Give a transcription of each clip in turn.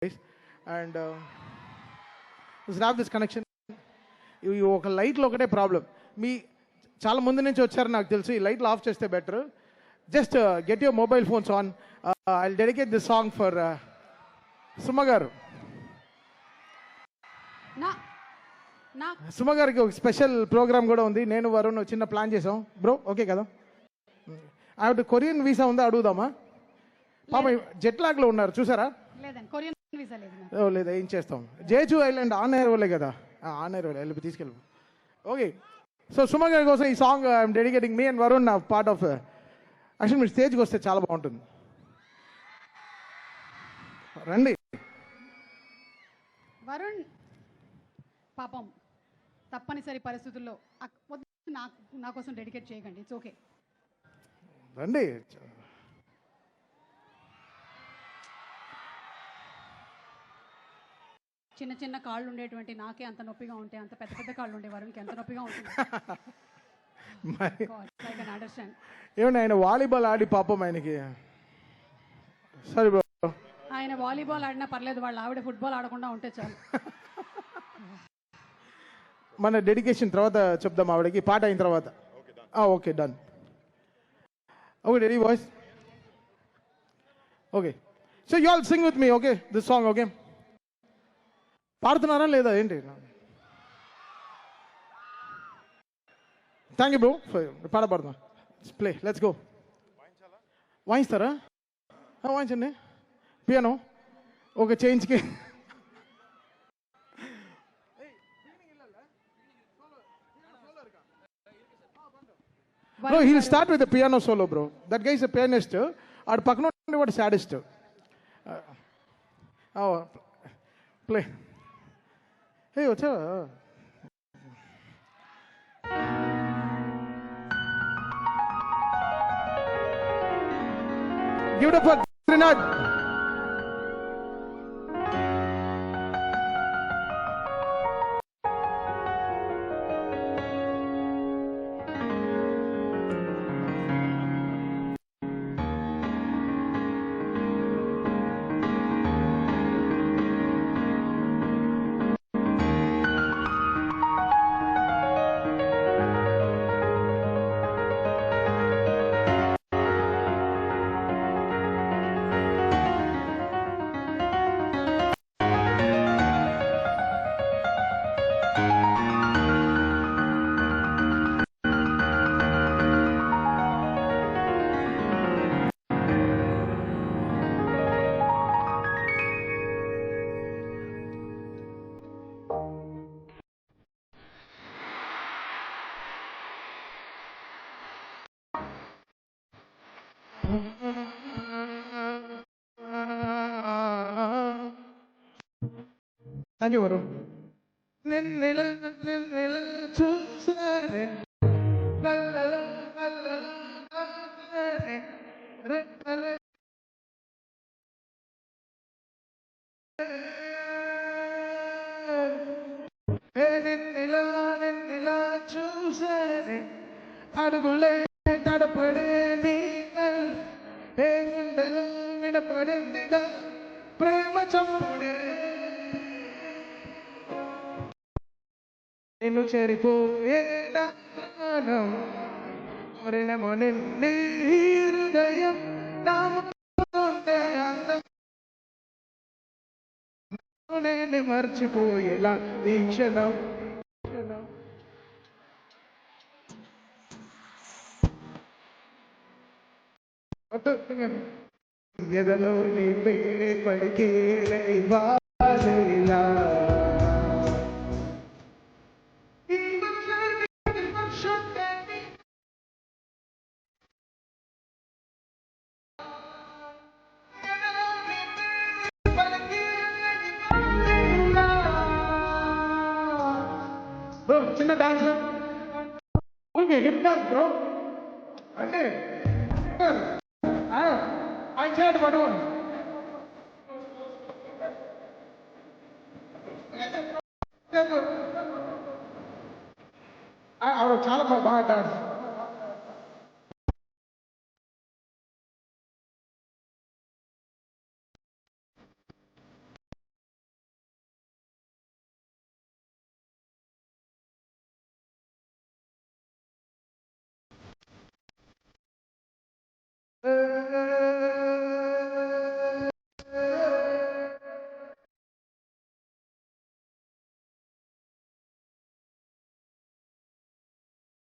And have this connection. ఇవి ఒక లైట్లో ఒకటే ప్రాబ్లం. మీ చాలా ముందు నుంచి వచ్చారు నాకు తెలుసు. ఈ లైట్లు ఆఫ్ చేస్తే better. Just get your mobile phones on. I dedicate this song for Suma గారు. సుమ గారికి ఒక స్పెషల్ ప్రోగ్రామ్ కూడా ఉంది. నేను వరుణ్ చిన్న ప్లాన్ చేసాం బ్రో. ఓకే కదా? ఆవిడ కొరియన్ వీసా ఉందా అడుగుదామా? పాప జెట్ లాగ్లో ఉన్నారు చూసారా? లేదా ఏం చేస్తాం. జేజు ఐలాండ్ ఆన్ ఎయిర్ వాళ్ళే కదా. ఆన్ ఎయిర్ వాళ్ళే వెళ్ళి తీసుకెళ్ళి. ఓకే, సో సుమ గారి కోసం ఈ song I'm dedicating. Me and Varun నా పార్ట్ ఆఫ్. యాక్చువల్ మీరు స్టేజ్కి వస్తే చాలా బాగుంటుంది. రండి. వరుణ్ పాపం తప్పనిసరి పరిస్థితుల్లో నా కోసం డెడికేట్ చేయకండి. It's okay. రండి. చిన్న చిన్న కాళ్ళు ఉండేటువంటి నాకే అంత నొప్పిగా ఉంటే అంత పెద్ద పెద్ద కాళ్ళు ఉండే వరుణ్కి ఎంత నొప్పిగా ఉంటుంది. ఏమండి ఆయన వాలీబాల్ ఆడి పాపం ఆయనకి. సరే బ్రో, ఆయన వాలీబాల్ ఆడినా పర్లేదు, వాళ్ళ ఆవిడ ఫుట్బాల్ ఆడకుండా ఉంటే చాలు. మన డెడికేషన్ తర్వాత చెప్దాం ఆవిడకి, పాట అయిన తర్వాత. Okay, done. Okay, ready voice. Okay, so you all sing with me. Okay, this song. Okay, పాడుతున్నారా లేదా ఏంటి? Thank you bro. పాడుతున్నా. Play, let's go. వాయిస్తారా? వాయించండి. పియానో ఒక చేంజ్కి. Bro, he'll start with the piano solo, bro. That guy is a pianist. Aad pakkana unde vaadu saddest. Play. Hey, vacha. Give it up for Trinad. Thank you, Varun. అడుగులే తడపడే విడపడిందిగా ప్రేమ చంపుడే నిన్ను చేరిపోయేదానం హృదయం నేను మర్చిపోయేలా దీక్షణం. ఎదలో నీ పేరే పడికే వాసిలా bro, చిన్న dance. Okay, hip dance bro. అంటే ఆయన చేయాలి పట్టుకోండి. ఆవిడ చాలా బాగా డాన్స్.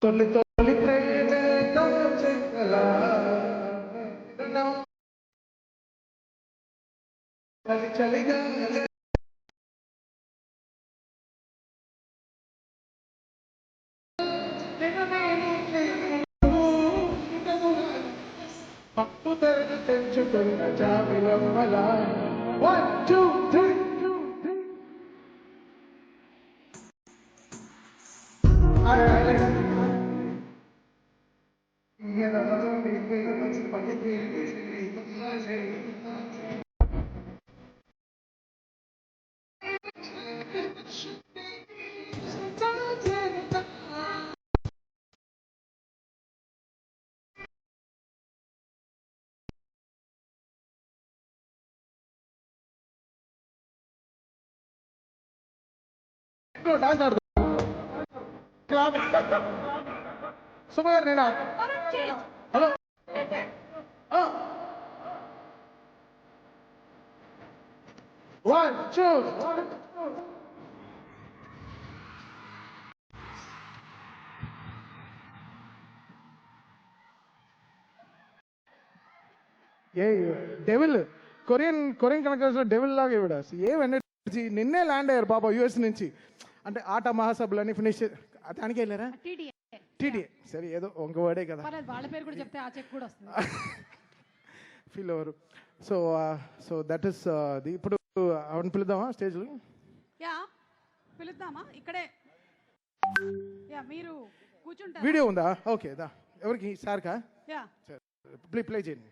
తొలి తొలి ప్రేమతో చెక్కలా చలి చలిగా పప్పు తెరలు తెంచుకున్న జాబిలమ్మల 1 2 3 డాన్స్ ఆడుతుంది సుమారు నేనా హలో వన్ టూ ఏ డెవిల్ కొరియన్ కనెక్టర్స్ లో డెవిల్ లాగా ఇవిడ ఏం ఎనర్జీ నిన్నే ల్యాండ్ అయ్యారు బాబా యూఎస్ నుంచి అంటే ఆట మహాసభలని ఫినిష్ దానికి వెళ్ళారా టీడీఏ సరే ఏదో ఒక వర్డే కదా వాళ్ళ పేరు కూడా చెప్తే ఆ చెక్ కూడా వస్తుంది ఫీల్ అవ్వరు సో సో దట్ ఈస్ ఇప్పుడు అవును పిలుద్దామా స్టేజ్ యా పిలుద్దామా ఇక్కడే యా మీరు కూర్చుంటారు వీడియో ఉందా ఓకే దా ఎవరికి సార్కా యా ప్లే చేయండి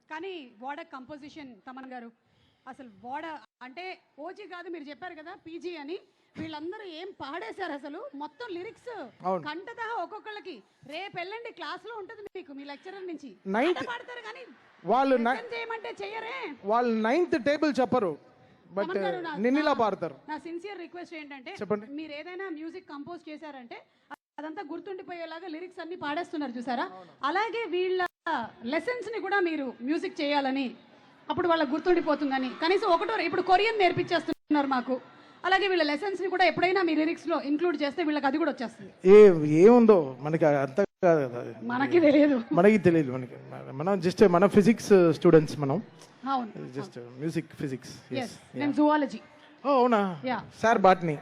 కానీ వాడ కంపోజిషన్ తమన్ గారు అసలు వాడ అంటే ఓజీ కాదు మీరు చెప్పారు కదా పీజీ అని వీళ్ళందరూ ఏం పాడేశారు అసలు మొత్తం లిరిక్స్ కంటదా ఒక్కొక్కళ్ళకి రేపు వెళ్ళండి క్లాస్ లో ఉంటది మీకు మీ లెక్చరర్ నుంచి పాడతారు కానీ వాళ్ళు చేయమంటే చెయ్యరే వాళ్ళు 9th టేబుల్ చెప్పరు బట్ నిన్నిలా పాడతారు నా సిన్సియర్ రిక్వెస్ట్ ఏంటంటే చెప్పండి మీరు ఏదైనా మ్యూజిక్ కంపోజ్ చేశారంటే అదంతా గుర్తుండిపోయేలాగా లిరిక్స్ అన్ని పాడేస్తున్నారు చూసారా అలాగే వీళ్ళ లెసన్స్ ని కూడా మీరు మ్యూజిక్ చేయాలని అప్పుడు వాళ్ళకి గుర్తుండిపోతుందని కనీసం ఒకటో ఇప్పుడు కొరియన్ నేర్పించేస్తున్నారు మాకు అలాగే వీళ్ళ లెసన్స్ ని కూడా ఎప్పుడైనా మీ లిరిక్స్ లో ఇంక్లూడ్ చేస్తే వీళ్ళకి అది కూడా వచ్చేస్తుంది ఏముందో మనకి అంత మనకి తెలియదు మనకి మనం జస్ట్ మన ఫిజిక్స్ స్టూడెంట్స్ మనం అవును జస్ట్ మ్యూజిక్ ఫిజిక్స్ నేను జువాలజీ అవునా sir botany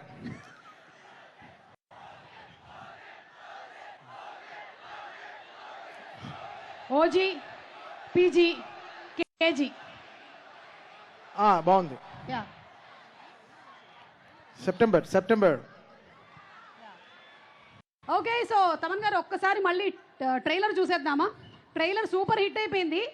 OG PG KG బాగుంది సెప్టెంబర్ ఓకే సో తమన్ గారు ఒక్కసారి మళ్ళీ ట్రైలర్ చూసేద్దామా ట్రైలర్ సూపర్ హిట్ అయిపోయింది